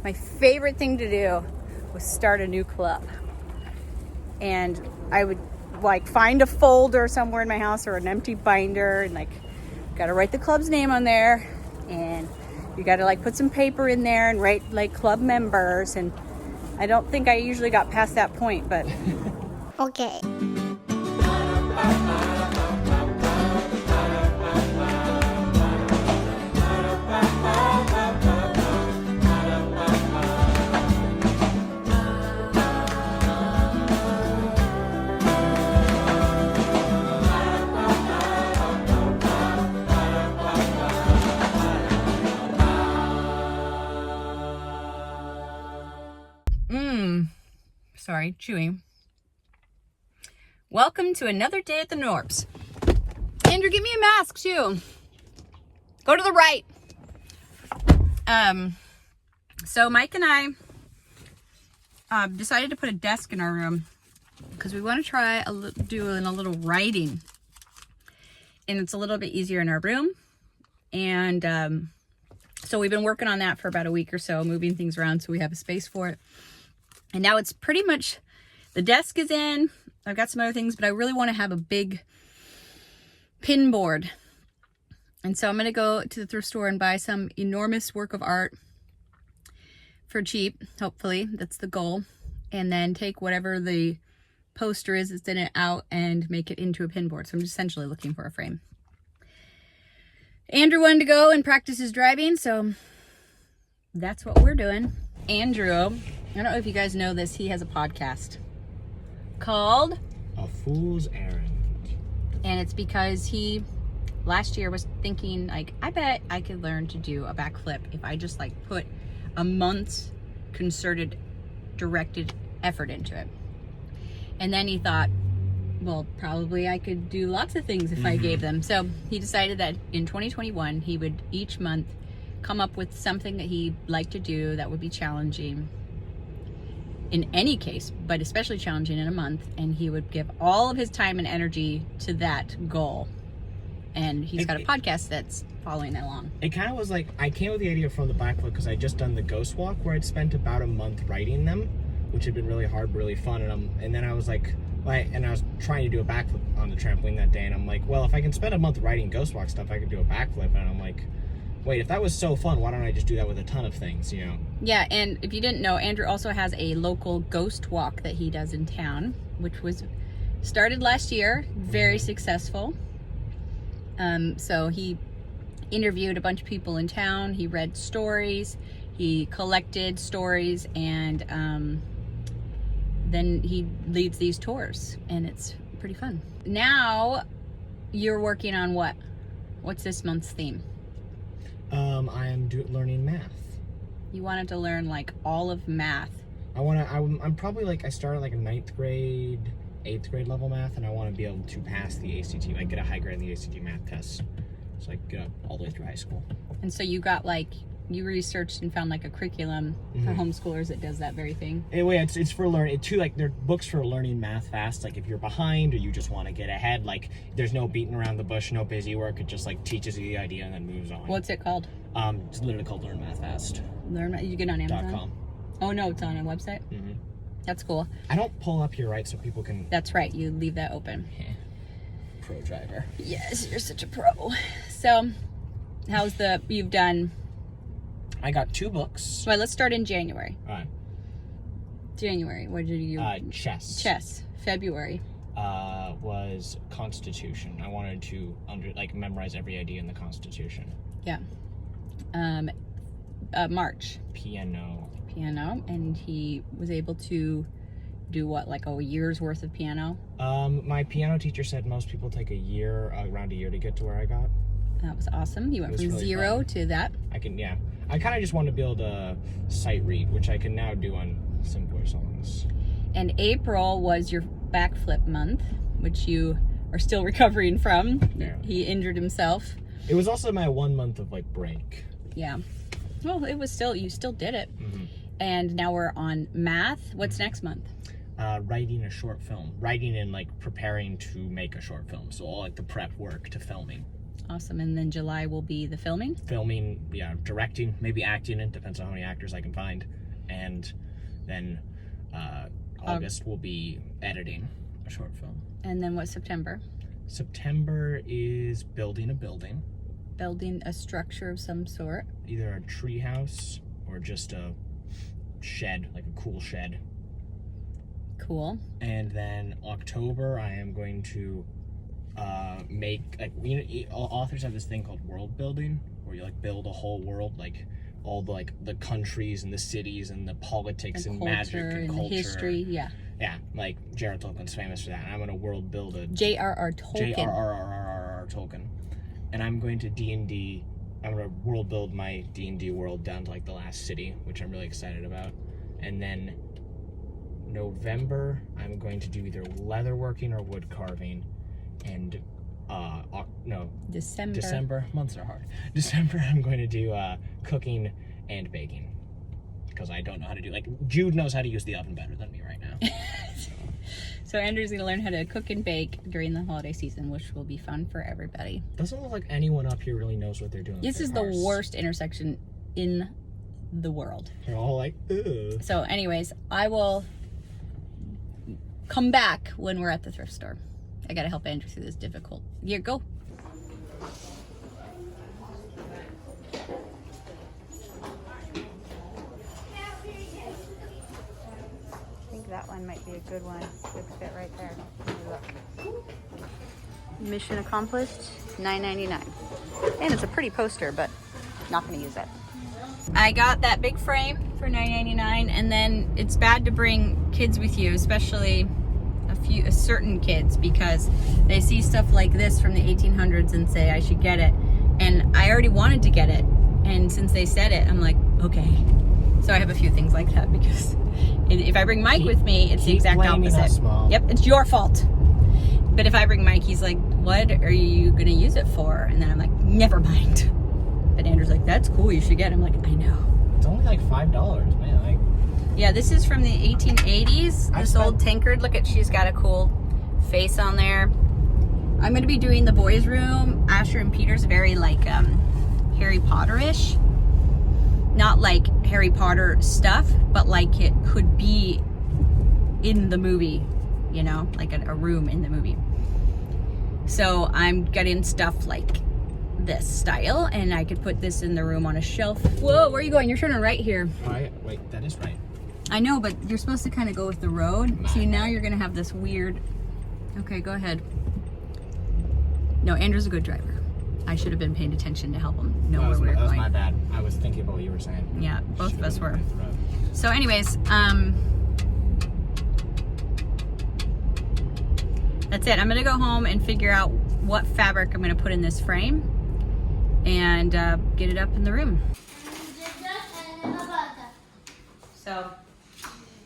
my favorite thing to do was start a new club. And I would like find a folder somewhere in my house or an empty binder and like gotta write the club's name on there, and you gotta like put some paper in there and write like club members, and I don't think I usually got past that point, but Okay. sorry, chewing. Welcome to another day at the Knorps. Andrew, give me a mask too. Go to the right. So Mike and I decided to put a desk in our room because we want to try doing a little writing, and it's a little bit easier in our room. And so we've been working on that for about a week or so, moving things around so we have a space for it. And now it's pretty much, the desk is in. I've got some other things, but I really want to have a big pin board. And so I'm going to go to the thrift store and buy some enormous work of art for cheap, hopefully. That's the goal. And then take whatever the poster is that's in it out and make it into a pin board. So I'm just essentially looking for a frame. Andrew wanted to go and practice his driving, so that's what we're doing. Andrew, I don't know if you guys know this, he has a podcast called A Fool's Errand. And it's because he last year was thinking, like, I bet I could learn to do a backflip if I just like put a month's concerted, directed effort into it. And then he thought, well, probably I could do lots of things if I gave them. So he decided that in 2021, he would each month come up with something that he'd like to do that would be challenging in any case, but especially challenging in a month. And he would give all of his time and energy to that goal. And he's got a podcast that's following that along. It kind of was like, I came with the idea from the backflip because I just done the ghost walk where I'd spent about a month writing them, which had been really hard, but really fun. And then I was like, and I was trying to do a backflip on the trampoline that day, and I'm like, well, if I can spend a month writing ghost walk stuff, I could do a backflip. And I'm like, wait, if that was so fun, why don't I just do that with a ton of things, you know? Yeah, and if you didn't know, Andrew also has a local ghost walk that he does in town, which was started last year, very successful. So he interviewed a bunch of people in town, he read stories, he collected stories, and then he leads these tours, and it's pretty fun. Now you're working on what? What's this month's theme? I am learning math. You wanted to learn like all of math. I'm probably like, I started like a 9th grade, 8th grade level math, and I want to be able to pass the ACT, like get a high grade in the ACT math test. So I get up all the way through high school. And so you got like, you researched and found like a curriculum for homeschoolers that does that very thing. Anyway, it's for learning too. Like, they're books for learning math fast. Like if you're behind or you just want to get ahead, like there's no beating around the bush, no busy work. It just like teaches you the idea and then moves on. What's it called? It's literally called Learn Math Fast. You get it on Amazon? .com. Oh no, it's on a website. That's cool. I don't pull up here, right, so people can. That's right. You leave that open. Pro driver. Yes, you're such a pro. So, you've done? I got 2 books. Well, let's start in January. All right. January, what did you? Chess. Chess. February. Was Constitution. I wanted to memorize every idea in the Constitution. Yeah. March. Piano. And he was able to do what, like a year's worth of piano? My piano teacher said most people take around a year to get to where I got. That was awesome. You went from really 0 to that. I kind of just wanted to be able to sight read, which I can now do on simpler songs. And April was your backflip month, which you are still recovering from. Yeah. He injured himself. It was also my 1 month of break. Yeah. Well, you still did it. And now we're on math. What's next month? Writing a short film. Writing and preparing to make a short film. So all the prep work to filming. Awesome. And then July will be the filming? Filming, yeah, directing, maybe acting. It depends on how many actors I can find. And then August will be editing a short film. And then what's September? September is building a building. Building a structure of some sort. Either a tree house or just a shed, like a cool shed. Cool. And then October, I am going to make, like, you know, authors have this thing called world building, where you like build a whole world, like all the, like the countries and the cities and the politics and magic and culture, the history. Yeah. Yeah, like J.R.R. Tolkien's famous for that. And I'm gonna world build a J.R.R. Tolkien. J.R.R. Tolkien, and I'm going to D&D. I'm gonna world build my D&D world down to like the last city, which I'm really excited about. And then November, I'm going to do either leatherworking or wood carving. And December, months are hard. December, I'm going to do cooking and baking, because I don't know how to do, like, Jude knows how to use the oven better than me right now. So Andrew's gonna learn how to cook and bake during the holiday season, which will be fun for everybody. Doesn't look like anyone up here really knows what they're doing. This is the worst intersection in the world. They're all like, ugh. So anyways, I will come back when we're at the thrift store. I gotta help Andrew through this difficult year. Go. I think that one might be a good one. Good fit right there. Let me look. Mission accomplished, $9.99. And it's a pretty poster, but not gonna use it. I got that big frame for $9.99, and then it's bad to bring kids with you, especially certain kids, because they see stuff like this from the 1800s and say I should get it, and I already wanted to get it, and since they said it, I'm like, okay. So I have a few things like that, because if I bring Mike with me, it's the exact opposite. Yep, it's your fault. But if I bring Mike, he's like, what are you gonna use it for? And then I'm like, never mind. But Andrew's like, that's cool, you should get it. I'm like, I know. It's only like $5, man. Like, yeah, this is from the 1880s. This old tankard. Look at, she's got a cool face on there. I'm going to be doing the boys' room. Asher and Peter's very like Harry Potter-ish. Not like Harry Potter stuff, but like it could be in the movie, you know, like a room in the movie. So I'm getting stuff like this style, and I could put this in the room on a shelf. Whoa, where are you going? You're turning right here. Wait, that is right. I know, but you're supposed to kind of go with the road. See, now you're gonna have this weird. Okay, go ahead. No, Andrew's a good driver. I should have been paying attention to help him know where we were going. That was my bad. I was thinking about what you were saying. Yeah, both of us were. So anyways, that's it. I'm gonna go home and figure out what fabric I'm gonna put in this frame and get it up in the room. So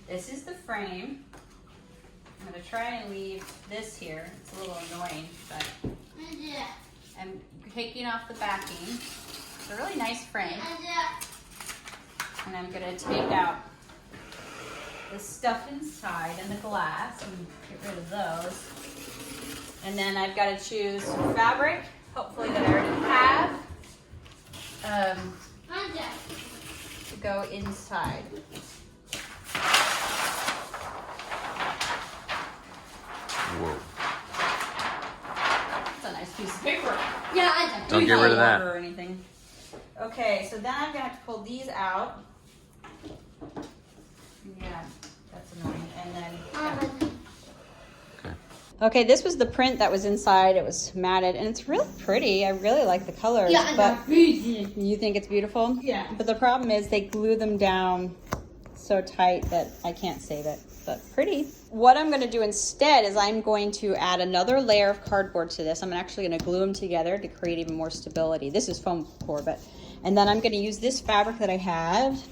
this is the frame. I'm gonna try and leave this here. It's a little annoying, but I'm taking off the backing. It's a really nice frame. And I'm gonna take out the stuff inside and the glass and get rid of those. And then I've got to choose fabric, hopefully that I already have, to go inside. Whoa. That's a nice piece of paper. Yeah, I Don't get rid of that. Or anything. Okay, so then I'm gonna have to pull these out. Yeah, that's annoying. And then. Yeah. Okay, this was the print that was inside. It was matted, and it's really pretty. I really like the colors. Yeah, but you think it's beautiful? Yeah. But the problem is they glue them down so tight that I can't save it. But pretty. What I'm going to do instead is I'm going to add another layer of cardboard to this. I'm actually going to glue them together to create even more stability. This is foam core, and then I'm going to use this fabric that I have.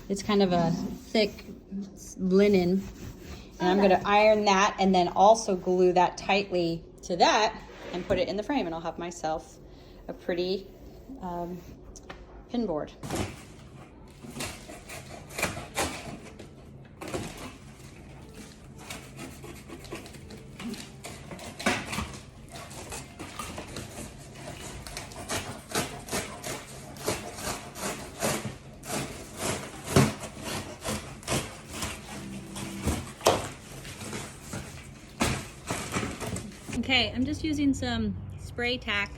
It's kind of a thick linen. And I'm going to iron that and then also glue that tightly to that and put it in the frame. And I'll have myself a pretty pin board. Okay, I'm just using some spray tack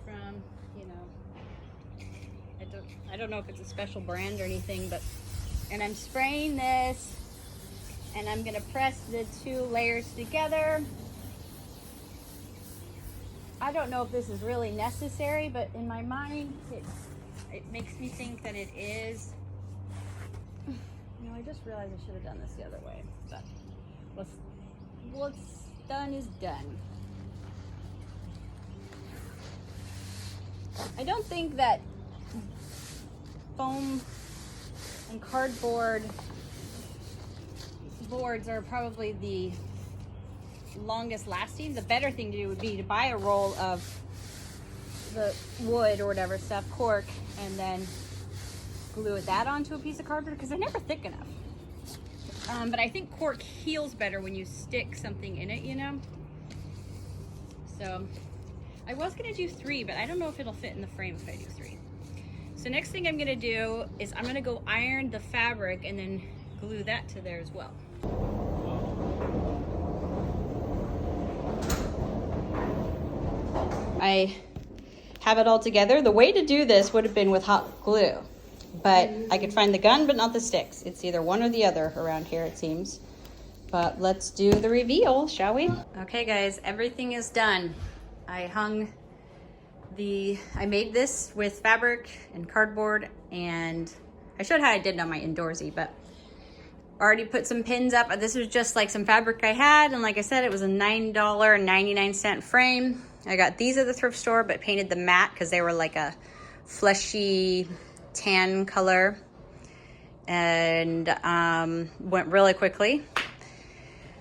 from, you know, I don't know if it's a special brand or anything, but, and I'm spraying this, and I'm gonna press the 2 layers together. I don't know if this is really necessary, but in my mind, it makes me think that it is. You know, I just realized I should have done this the other way, but what's done is done. I don't think that foam and cardboard boards are probably the longest lasting. The better thing to do would be to buy a roll of the wood or whatever stuff, cork, and then glue that onto a piece of cardboard because they're never thick enough. But I think cork heals better when you stick something in it, you know? So I was gonna do 3, but I don't know if it'll fit in the frame if I do 3. So next thing I'm gonna do is I'm gonna go iron the fabric and then glue that to there as well. I have it all together. The way to do this would have been with hot glue, but I could find the gun, but not the sticks. It's either one or the other around here, it seems. But let's do the reveal, shall we? Okay guys, everything is done. I made this with fabric and cardboard, and I showed how I did it on my Indoorsy, but already put some pins up. This was just like some fabric I had, and like I said, it was a $9.99 frame. I got these at the thrift store, but painted them matte because they were like a fleshy tan color, and went really quickly.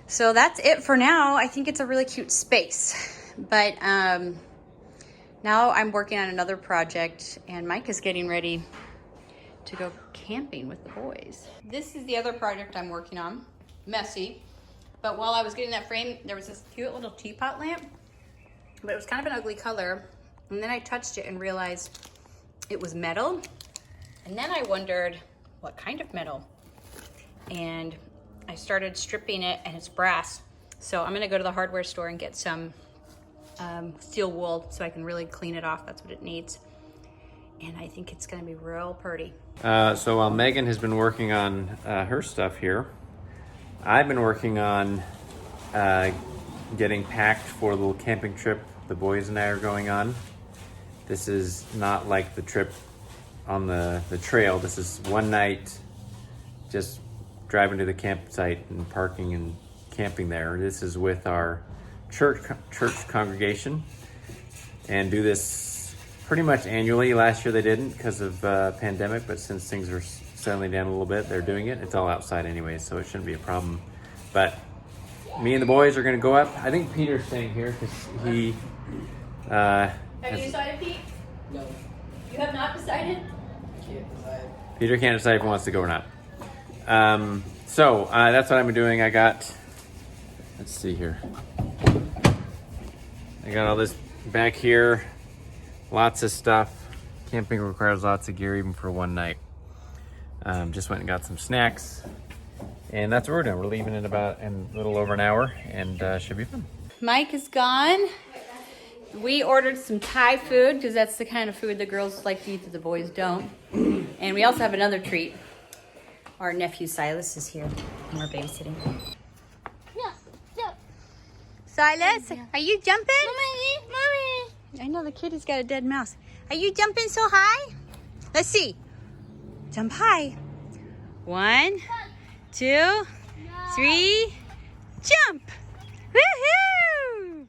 So that's it for now. I think it's a really cute space, but now I'm working on another project, and Mike is getting ready to go camping with the boys. This is the other project I'm working on. Messy, but while I was getting that frame, there was this cute little teapot lamp, but it was kind of an ugly color, and then I touched it and realized it was metal, and then I wondered what kind of metal, and I started stripping it, and it's brass. So I'm gonna go to the hardware store and get some steel wool so I can really clean it off. That's what it needs, and I think it's gonna be real pretty. So while Megan has been working on her stuff here, I've been working on getting packed for the little camping trip the boys and I are going on. This is not like the trip on the trail. This is one night just driving to the campsite and parking and camping there. This is with our church congregation, and do this pretty much annually. Last year they didn't because of pandemic, but since things are settling down a little bit, they're doing it. It's all outside anyway, so it shouldn't be a problem. But me and the boys are gonna go up. I think Peter's staying here because he Have you decided, Pete? No, You have not decided? I can't decide. Peter can't decide if he wants to go or not. So that's what I've been doing. I got, let's see here. I got all this back here, lots of stuff. Camping requires lots of gear even for one night. Just went and got some snacks, and that's what we're doing. We're leaving in about a little over an hour, and should be fun. Mike is gone. We ordered some Thai food because that's the kind of food the girls like to eat that the boys don't. And we also have another treat. Our nephew Silas is here, and we're babysitting. Silas, are you jumping? Mommy. I know the kid has got a dead mouse. Are you jumping so high? Let's see. Jump high. 1, 2, 3, jump! Woohoo!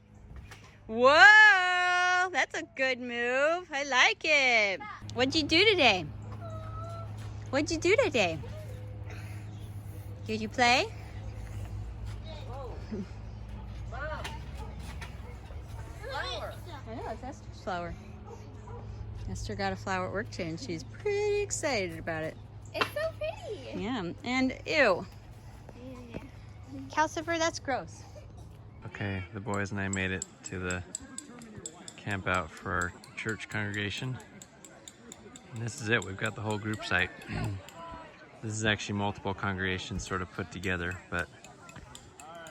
Whoa, that's a good move. I like it. What'd you do today? What'd you do today? Did you play? I know, it's Esther's flower. Esther got a flower at work today, and she's pretty excited about it. It's so pretty. Yeah, and ew. Calcifer, that's gross. Okay, the boys and I made it to the camp out for our church congregation. And this is it, we've got the whole group site. This is actually multiple congregations sort of put together, but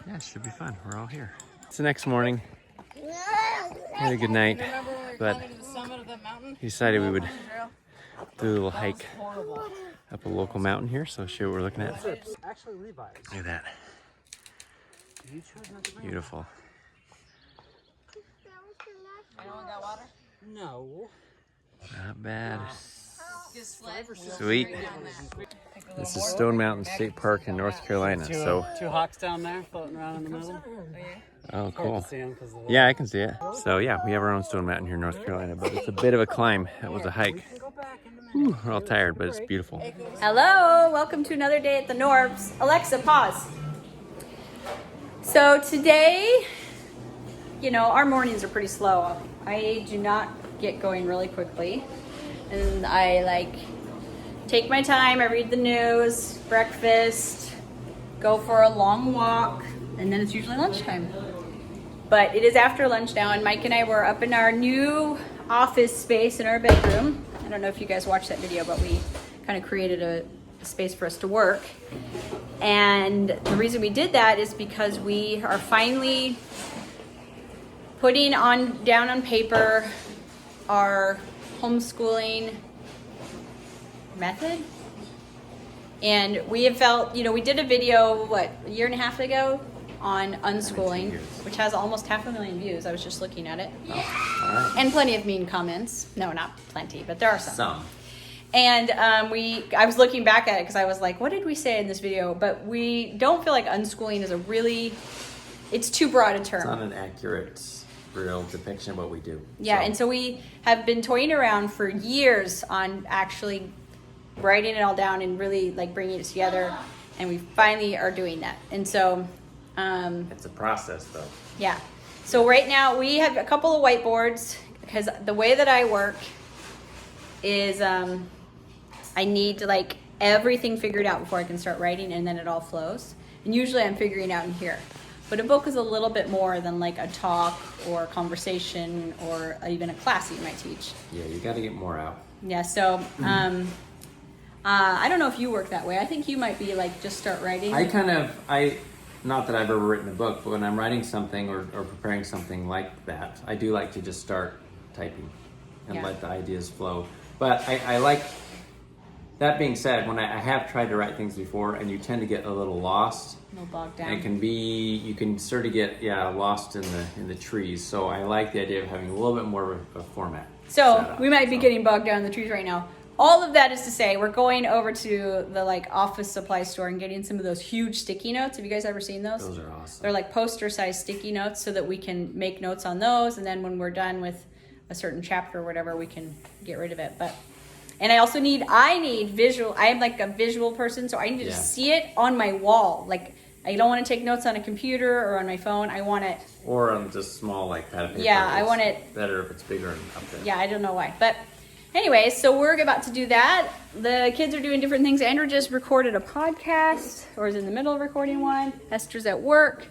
yeah, it should be fun. We're all here. It's the next morning. Had a good night, but we decided we would do a little hike up a local mountain here, so I'll show you what we're looking at. Look at that. Beautiful. No. Not bad. Sweet. This is Stone Mountain State Park in North Carolina. So Two hawks down there floating around in the middle. oh, cool. See 'em 'cause of the Yeah, I can see it. So yeah, we have our own Stone Mountain here in North Carolina, but it's a bit of a climb. That was a hike. Whew, we're all tired, but it's beautiful. Hello, welcome to another day at the Knorps. Alexa, pause. So today, you know, our mornings are pretty slow. I do not get going really quickly. And I like take my time, I read the news, breakfast, go for a long walk, and then it's usually lunchtime. But it is after lunch now, and Mike and I were up in our new office space in our bedroom. I don't know if you guys watched that video, but we kind of created a space for us to work. And the reason we did that is because we are finally putting down on paper our homeschooling method. And we have felt, you know, we did a video, a year and a half ago on unschooling, which has almost 500,000 views. I was just looking at it. Oh, all right. And plenty of mean comments. No, not plenty, but there are some. Some. And I was looking back at it because I was like, what did we say in this video? But we don't feel like unschooling is it's too broad a term. It's not an accurate, real depiction of what we do. Yeah, and so we have been toying around for years on actually writing it all down and really like bringing it together, and we finally are doing that. And so it's a process, though. yeah, so right now we have a couple of whiteboards because the way that I work is I need like everything figured out before I can start writing, and then it all flows. And usually I'm figuring out in here. But a book is a little bit more than like a talk or a conversation or even a class that you might teach. Yeah, you got to get more out. Yeah, so I don't know if you work that way. I think you might be like just start writing. Not that I've ever written a book, but when I'm writing something or preparing something like that, I do like to just start typing and let the ideas flow. But I like, that being said, when I have tried to write things before, and you tend to get a little lost. A little bogged down. You can sort of get lost in the trees. So I like the idea of having a little bit more of a format. So we might be getting bogged down in the trees right now. All of that is to say, we're going over to the like office supply store and getting some of those huge sticky notes. Have you guys ever seen those? Those are awesome. They're like poster-sized sticky notes, so that we can make notes on those, and then when we're done with a certain chapter or whatever, we can get rid of it. And I need visual. I am like a visual person, so I need to see it on my wall. Like, I don't want to take notes on a computer or on my phone. I want it. Or on just small like pad of paper. Yeah, I want it. Better if it's bigger and up there. Yeah, I don't know why. But anyway, so we're about to do that. The kids are doing different things. Andrew just recorded a podcast, or is in the middle of recording one. Esther's at work.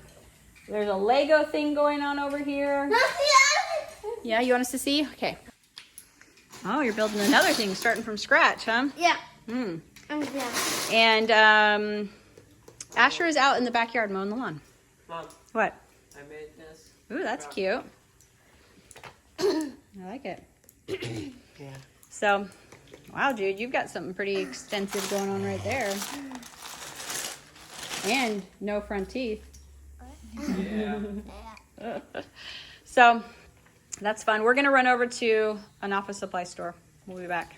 There's a Lego thing going on over here. Yeah, you want us to see? Okay. Oh, you're building another thing, starting from scratch, huh? Yeah. And Asher is out in the backyard mowing the lawn. Mom, What? I made this. Ooh, that's cute. I like it. Yeah. So, wow, dude, you've got something pretty extensive going on right there. And no front teeth. Yeah. So, that's fun. We're going to run over to an office supply store. We'll be back.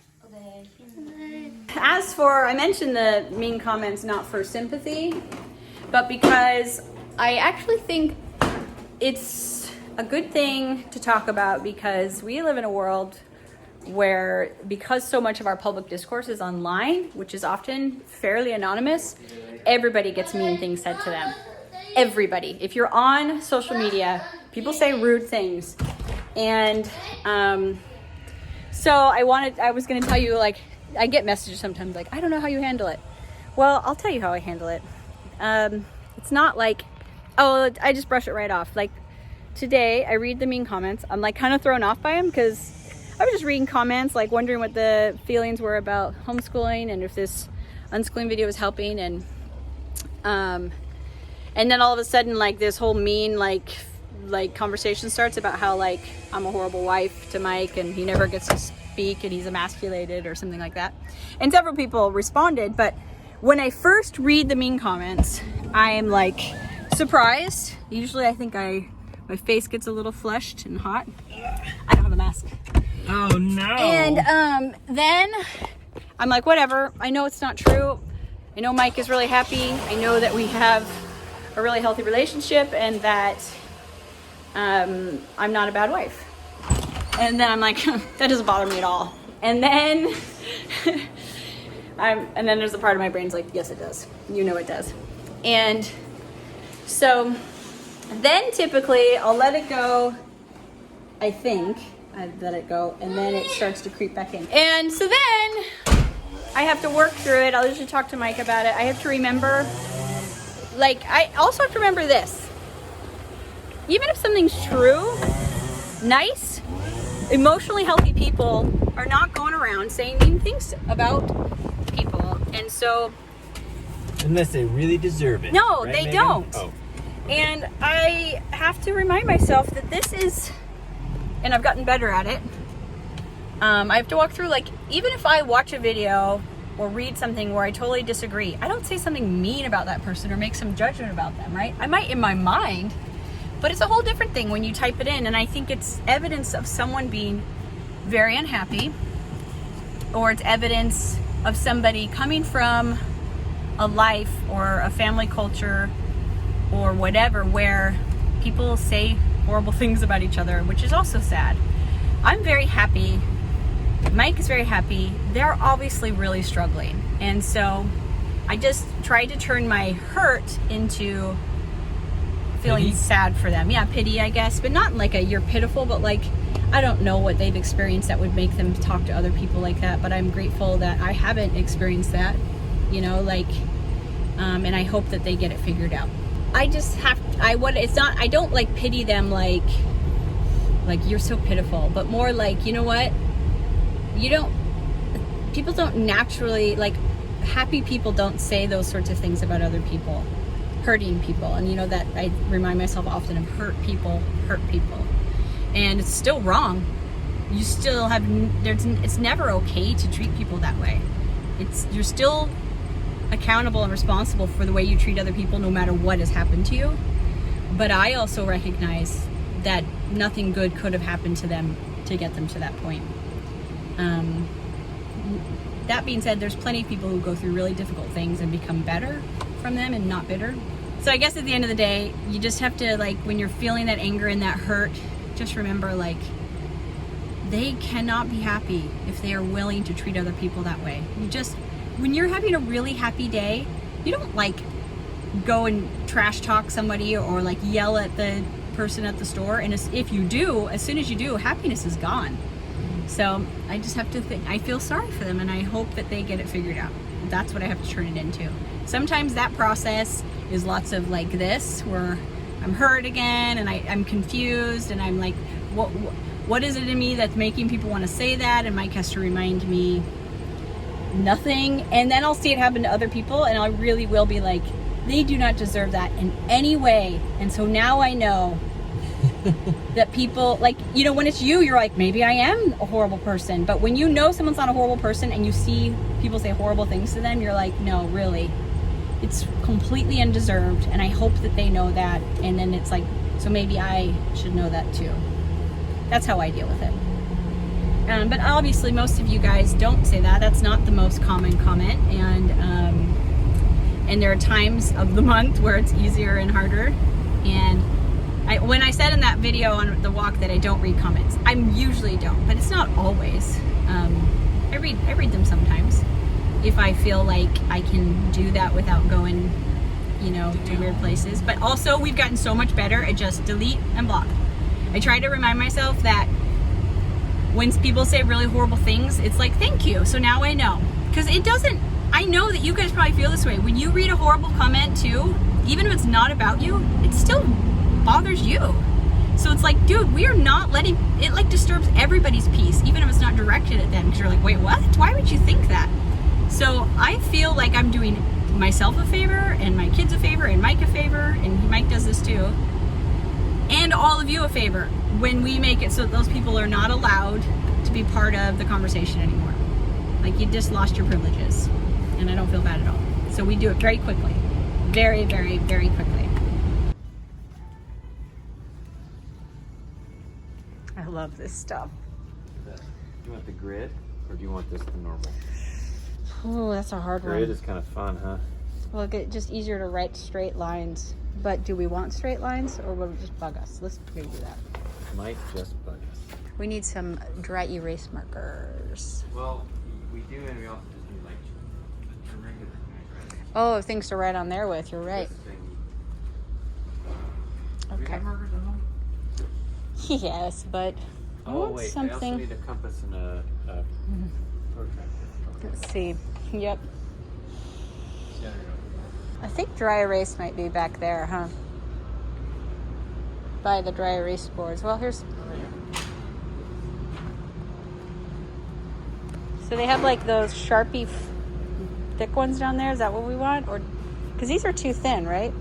As for, I mentioned the mean comments not for sympathy, but because I actually think it's a good thing to talk about, because we live in a world where, because so much of our public discourse is online, which is often fairly anonymous, everybody gets mean things said to them. Everybody. If you're on social media, people say rude things. And so I was going to tell you, like, I get messages sometimes like, I don't know how you handle it. Well, I'll tell you how I handle it. It's not like, oh, I just brush it right off. Like, today I read the mean comments. I'm like kind of thrown off by them, because I was just reading comments, like wondering what the feelings were about homeschooling and if this unschooling video was helping. And then all of a sudden, like, this whole mean, like, like conversation starts about how like I'm a horrible wife to Mike and he never gets to speak and he's emasculated or something like that. And several people responded, but when I first read the mean comments, I am like surprised. Usually I think my face gets a little flushed and hot. I don't have a mask. Oh no. And then I'm like, whatever. I know it's not true. I know Mike is really happy. I know that we have a really healthy relationship and that I'm not a bad wife. And then I'm like, that doesn't bother me at all. And then and then there's a part of my brain's like, yes, it does. You know it does. And so then typically I'll let it go. I think I let it go, and then it starts to creep back in. And so then I have to work through it. I'll usually talk to Mike about it. I have to remember, like, I also have to remember this. Even if something's true, nice, emotionally healthy people are not going around saying mean things about people. And so... Unless they really deserve it. No, right, they Megan? don't. Oh. And I have to remind myself that this is... And I've gotten better at it. I have to walk through, like, even if I watch a video or read something where I totally disagree, I don't say something mean about that person or make some judgment about them, right? I might in my mind, but it's a whole different thing when you type it in. And I think it's evidence of someone being very unhappy, or it's evidence of somebody coming from a life or a family culture or whatever where people say horrible things about each other, which is also sad. I'm very happy. Mike is very happy. They're obviously really struggling. And so I just tried to turn my hurt into feeling Pity? sad for them. Yeah, pity, I guess, but not like a you're pitiful, but like I don't know what they've experienced that would make them talk to other people like that, but I'm grateful that I haven't experienced that, you know, like, and I hope that they get it figured out. I just have, I don't like pity them like you're so pitiful, but more like, you know what? People don't naturally, like, happy people don't say those sorts of things about other people, hurting people. And you know that I remind myself often of hurt people. And it's still wrong. You still have, it's never okay to treat people that way. You're still accountable and responsible for the way you treat other people no matter what has happened to you. But I also recognize that nothing good could have happened to them to get them to that point. That being said, there's plenty of people who go through really difficult things and become better from them and not bitter. So I guess at the end of the day, you just have to, like, when you're feeling that anger and that hurt, just remember, like, they cannot be happy if they are willing to treat other people that way. When you're having a really happy day, you don't, like, go and trash talk somebody or, like, yell at the person at the store. And if you do, as soon as you do, happiness is gone. So I just have to think, I feel sorry for them and I hope that they get it figured out. That's what I have to turn it into. Sometimes that process is lots of like this, where I'm hurt again and I'm confused and I'm like, what is it in me that's making people want to say that? And Mike has to remind me nothing. And then I'll see it happen to other people and I really will be like, they do not deserve that in any way. And so now I know that people, like, you know, when it's you, you're like, maybe I am a horrible person. But when you know someone's not a horrible person and you see people say horrible things to them, you're like, no, really, it's completely undeserved. And I hope that they know that. And then it's like, so maybe I should know that too. That's how I deal with it. But obviously most of you guys don't say that. That's not the most common comment. And there are times of the month where it's easier and harder. And when I said in that video on the walk that I don't read comments, I usually don't, but it's not always. I read them sometimes if I feel like I can do that without going, you know, to weird places. But also we've gotten so much better at just delete and block. I try to remind myself that when people say really horrible things, it's like, thank you. So now I know. Because I know that you guys probably feel this way. When you read a horrible comment too, even if it's not about you, it still bothers you. So it's like, dude, we are not letting it, like, disturbs everybody's peace, even if it's not directed at them, because you're like, wait, what? Why would you think that? So I feel like I'm doing myself a favor and my kids a favor and Mike a favor, and Mike does this too. and all of you a favor when we make it so that those people are not allowed to be part of the conversation anymore. Like, you just lost your privileges, and I don't feel bad at all. So we do it very quickly. Very, very, very quickly. I love this stuff. Do you want the grid, or do you want this the normal? Oh, that's a hard one. Grid is kind of fun, huh? Well, it's just easier to write straight lines. But do we want straight lines, or will it just bug us? Let's maybe do that. Might just bug us. We need some dry erase markers. Well, we do, and we also just need like a regular thing, right? Oh, things to write on there with. You're right. This thing. Do we Okay. have markers at home? Yes, but I want wait, something. I also need a compass and a protractor. Okay. Let's see. Yep. Yeah, I think dry erase might be back there, huh? By the dry erase boards. Well, here's. So they have like those Sharpie thick ones down there. Is that what we want? Or because these are too thin, right?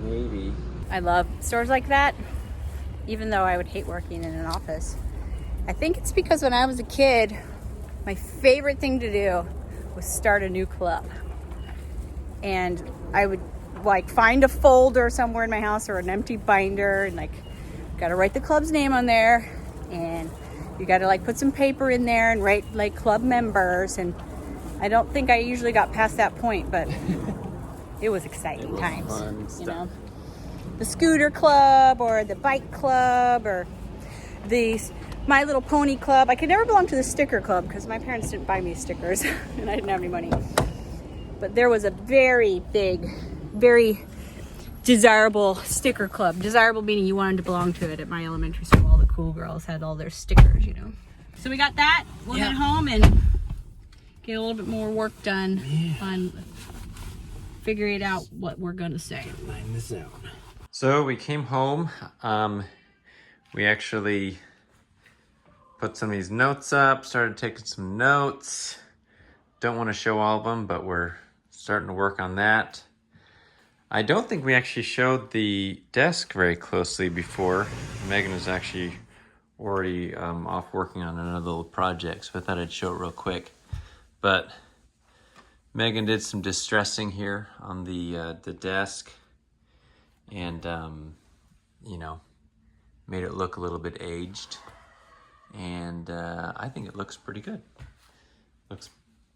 maybe. I love stores like that, even though I would hate working in an office. I think it's because when I was a kid, my favorite thing to do was start a new club. And I would like find a folder somewhere in my house or an empty binder and like gotta write the club's name on there, and you gotta like put some paper in there and write like club members. And I don't think I usually got past that point, but it was exciting times, you know. The scooter club or the bike club or the My Little Pony club. I could never belong to the sticker club because my parents didn't buy me stickers and I didn't have any money. But there was a very big, very desirable sticker club. Desirable meaning you wanted to belong to it. At my elementary school, all the cool girls had all their stickers, you know. So we got that. We'll head home and get a little bit more work done on figuring out what we're gonna say. Line this out. So we came home. We actually put some of these notes up, started taking some notes. Don't want to show all of them, but we're starting to work on that. I don't think we actually showed the desk very closely before. Megan was actually already off working on another little project, so I thought I'd show it real quick. But Megan did some distressing here on the desk, and you know, made it look a little bit aged. And I think it looks pretty good.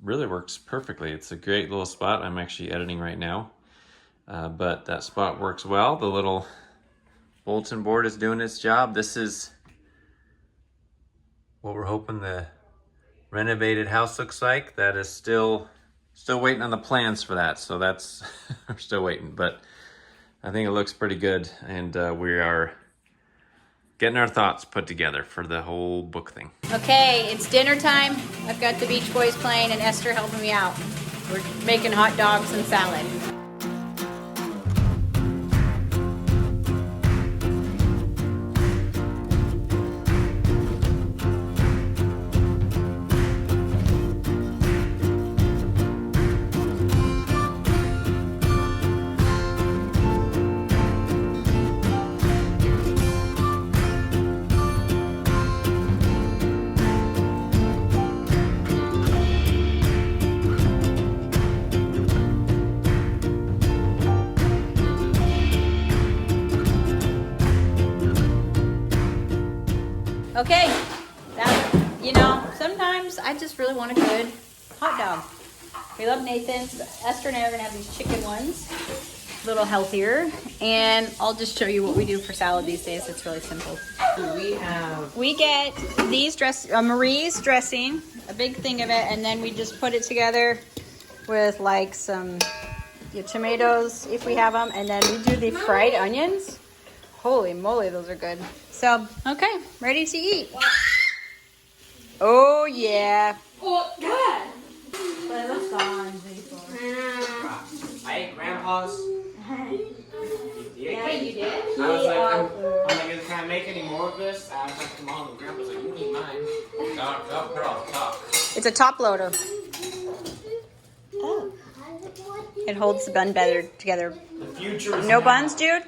Really works perfectly. It's a great little spot. I'm actually editing right now, but that spot works well. The little bulletin board is doing its job. This is what we're hoping the renovated house looks like. That is still waiting on the plans for that, so that's we're still waiting, but I think it looks pretty good, and we are getting our thoughts put together for the whole book thing. Okay, it's dinner time. I've got the Beach Boys playing and Esther helping me out. We're making hot dogs and salad. Okay, you know, sometimes I just really want a good hot dog. We love Nathan's, but Esther and I are gonna have these chicken ones, a little healthier, and I'll just show you what we do for salad these days. It's really simple. We get these Marie's dressing, a big thing of it, and then we just put it together with like some tomatoes if we have them, and then we do the fried onions. Holy moly, those are good. So, okay, ready to eat. Oh, yeah. Oh, God. I ate Grandpa's. Yeah, you did? I was like, can I make any more of this? I was like to Mom, and Grandpa's like, you need mine. No, put it on the top. It's a top loader. Oh. It holds the bun better together. The future is No now. buns, dude?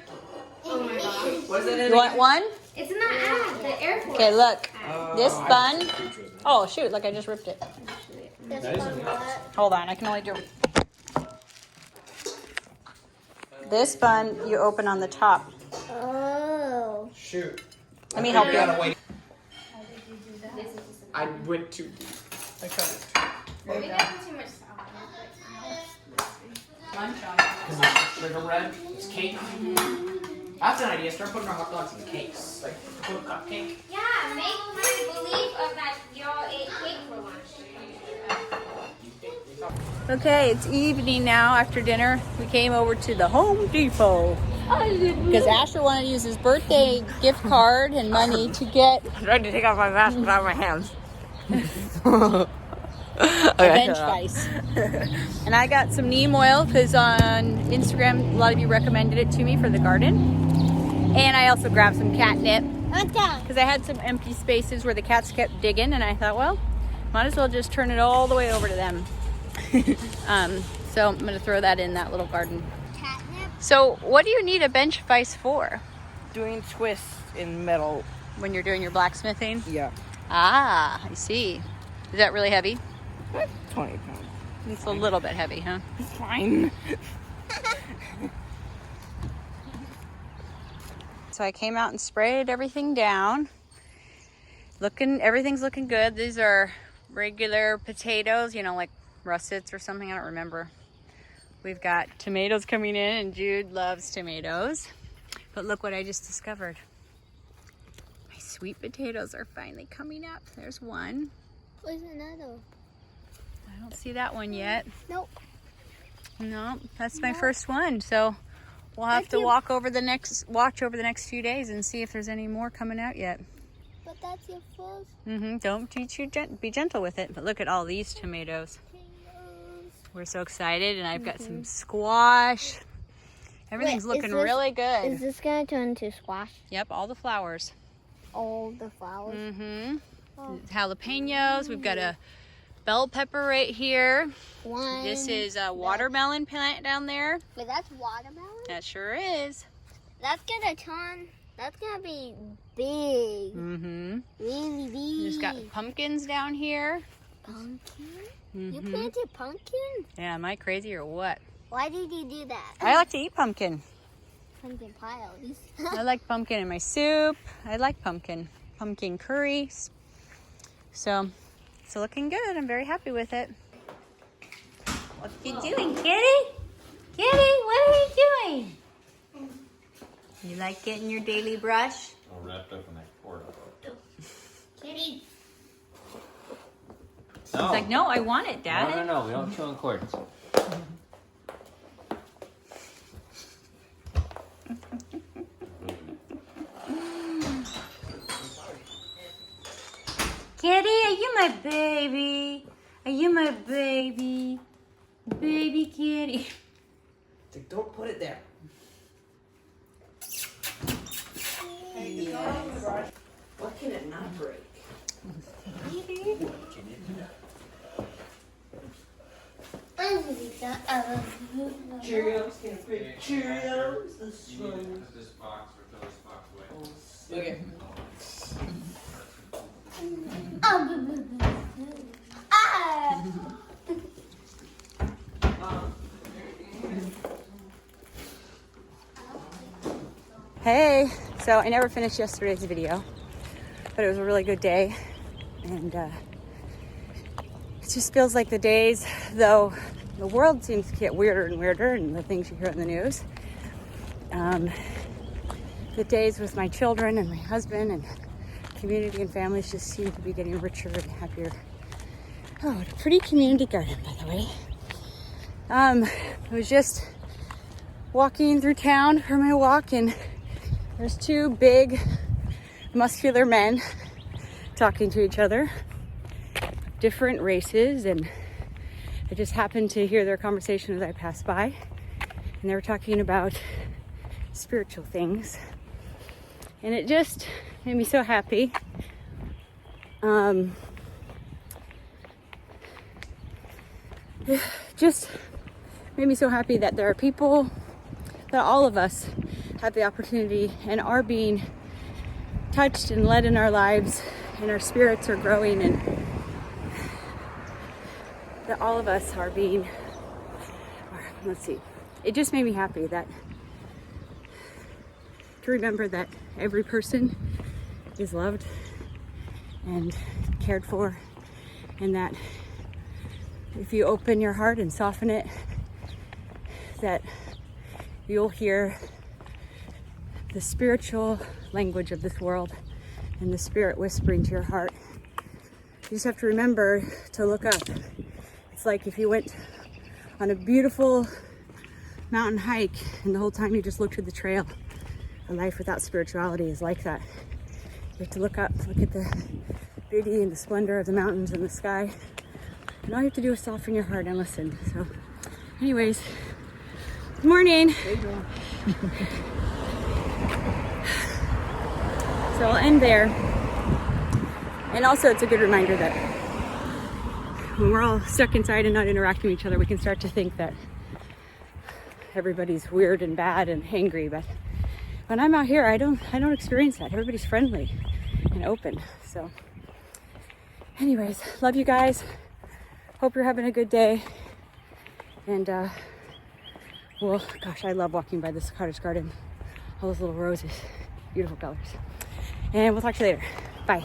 Oh my god. What is it in? You want one? It's in the ad, the airport. Okay, look. This bun. Oh, shoot, like I just ripped it. This one, what? Hold on, I can only do this bun you open on the top. Oh. Shoot. Let me help you. I went too deep. I tried it. We got too much stuff. Because it's sugar bread, it's cake. That's an idea. Start putting our hot dogs in cakes. Like, put a cupcake. Yeah, make me believe of that y'all ate cake for lunch. Okay, it's evening now after dinner. We came over to the Home Depot because Asher wanted to use his birthday gift card and money to get I tried to take off my mask without my hands. a bench vise. And I got some neem oil because on Instagram a lot of you recommended it to me for the garden. And I also grabbed some catnip because I had some empty spaces where the cats kept digging, and I thought, well, might as well just turn it all the way over to them. So I'm gonna throw that in that little garden. Catnip? So what do you need a bench vise for Doing twists in metal. when you're doing your blacksmithing? Yeah. Ah, I see. Is that really heavy? 20 pounds. It's a little bit heavy, huh? It's fine. So I came out and sprayed everything down. Everything's looking good. These are regular potatoes, you know, like russets or something, I don't remember. We've got tomatoes coming in, and Jude loves tomatoes. But look what I just discovered. My sweet potatoes are finally coming up. There's one. Where's another? I don't see that one yet. Nope. No, that's my first one. So we'll have to watch over the next few days and see if there's any more coming out yet. But that's your first. Don't be gentle with it. But look at all these tomatoes. We're so excited, and I've got some squash. Everything's looking really good. Is this gonna turn into squash? Yep, all the flowers. All the flowers? Jalapenos. We've got a bell pepper right here. One. This is a watermelon plant down there. Wait, that's watermelon? That sure is. That's gonna be big. Really big. Just got pumpkins down here. Pumpkin? You planted pumpkin? Yeah, am I crazy or what? Why did you do that? I like to eat pumpkin. Pumpkin pie at least. I like pumpkin in my soup. I like pumpkin curry. So it's looking good. I'm very happy with it. What you doing, kitty? Kitty, what are you doing? You like getting your daily brush? All wrapped up in that cord. Kitty. He's like, no, I want it, Dad. No, we don't chew on cords. Kitty, are you my baby? Are you my baby? Baby kitty. Don't put it there. What can it not break? Cheerios, can it break Cheerios? That's fun. This box or throw this box away. Okay. Hey, so I never finished yesterday's video, but it was a really good day, and it just feels like the days, though the world seems to get weirder and weirder, and the things you hear in the news, the days with my children and my husband and community and families just seem to be getting richer and happier. Oh, what a pretty community garden, by the way. I was just walking through town for my walk, and there's two big, muscular men talking to each other, different races, and I just happened to hear their conversation as I passed by, and they were talking about spiritual things, and it just made me so happy. Just made me so happy that there are people, that all of us have the opportunity and are being touched and led in our lives, and our spirits are growing, and that all of us are being, let's see, it just made me happy that to remember that every person is loved and cared for, and that if you open your heart and soften it, that you'll hear the spiritual language of this world and the spirit whispering to your heart. You just have to remember to look up. It's like if you went on a beautiful mountain hike and the whole time you just looked at the trail. A life without spirituality is like that. You have to look up, look at the beauty and the splendor of the mountains and the sky. And all you have to do is soften your heart and listen. So anyways, good morning. So I'll end there. And also it's a good reminder that when we're all stuck inside and not interacting with each other, we can start to think that everybody's weird and bad and angry. But when I'm out here, I don't experience that. Everybody's friendly and open. So anyways, love you guys. Hope you're having a good day. And well, gosh, I love walking by this cottage garden. All those little roses, beautiful colors. And we'll talk to you later. Bye.